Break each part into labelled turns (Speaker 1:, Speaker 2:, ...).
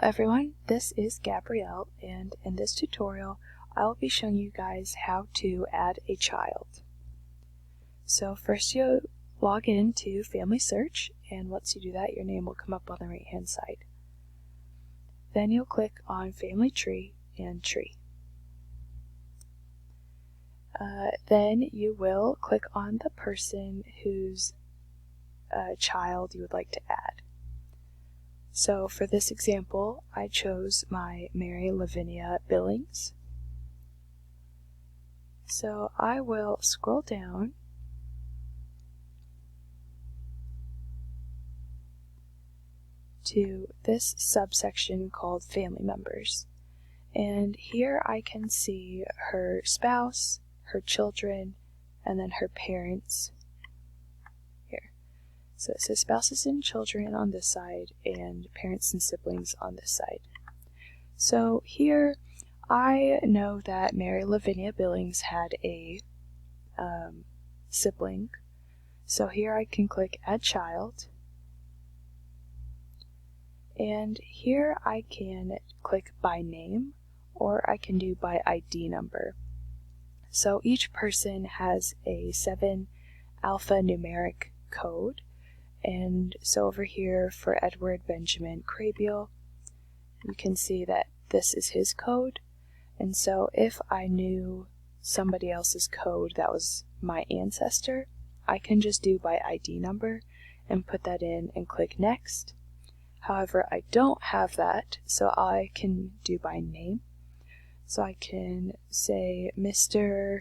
Speaker 1: everyone, this is Gabrielle, and in this tutorial I'll be showing you guys how to add a child. So first you log in to FamilySearch, and once you do that your name will come up on the right hand side. Then you'll click on Family Tree and Tree. Then you will click on the person whose child you would like to add. So for this example, I chose my Mary Lavinia Billings. So I will scroll down to this subsection called Family Members. And here I can see her spouse, her children, and then her parents. So it says spouses and children on this side and parents and siblings on this side. So here I know that Mary Lavinia Billings had a sibling. So here I can click Add Child. And here I can click by name, or I can do by ID number. So each person has a 7 alphanumeric code. And so over here for Edward Benjamin Crabeel, you can see that this is his code. And so if I knew somebody else's code that was my ancestor, I can just do by ID number and put that in and click Next. However, I don't have that, so I can do by name. So I can say Mr.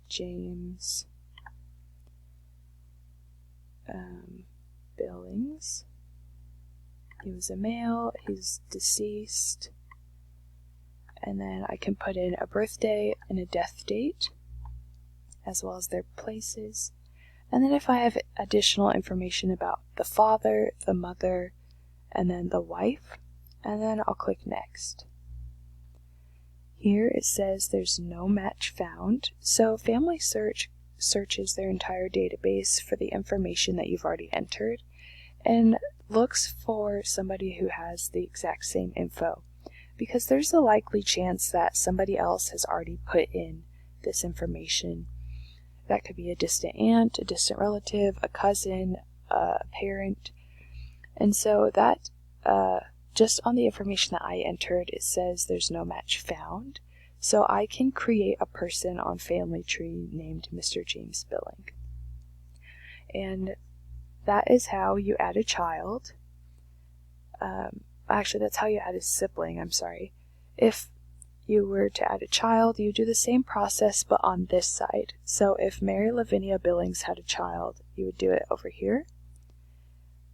Speaker 1: James Billings. He was a male, he's deceased, and then I can put in a birthday and a death date, as well as their places. And then if I have additional information about the father, the mother, and then the wife, and then I'll click Next. Here it says there's no match found, so FamilySearch searches their entire database for the information that you've already entered and looks for somebody who has the exact same info, because there's a likely chance that somebody else has already put in this information. That could be a distant aunt, a distant relative, a cousin, a parent. And so that just on the information that I entered, it says there's no match found. So I can create a person on Family Tree named Mr. James Billing. And that is how you add a child. Actually, that's how you add a sibling, I'm sorry. If you were to add a child, you do the same process but on this side. So if Mary Lavinia Billings had a child, you would do it over here.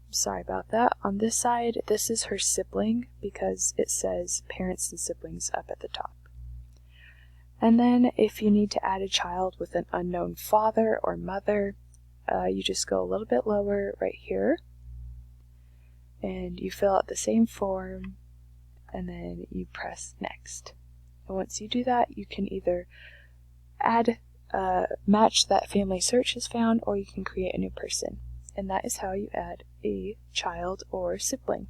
Speaker 1: I'm sorry about that. On this side, this is her sibling because it says parents and siblings up at the top. And then if you need to add a child with an unknown father or mother, you just go a little bit lower right here and you fill out the same form and then you press Next. And once you do that, you can either add a match that FamilySearch has found, or you can create a new person. And that is how you add a child or sibling.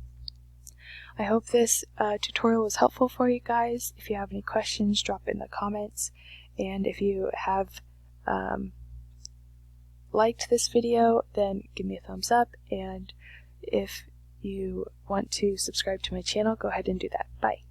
Speaker 1: I hope this tutorial was helpful for you guys. If you have any questions, drop it in the comments. And if you have liked this video, then give me a thumbs up. And if you want to subscribe to my channel, go ahead and do that. Bye.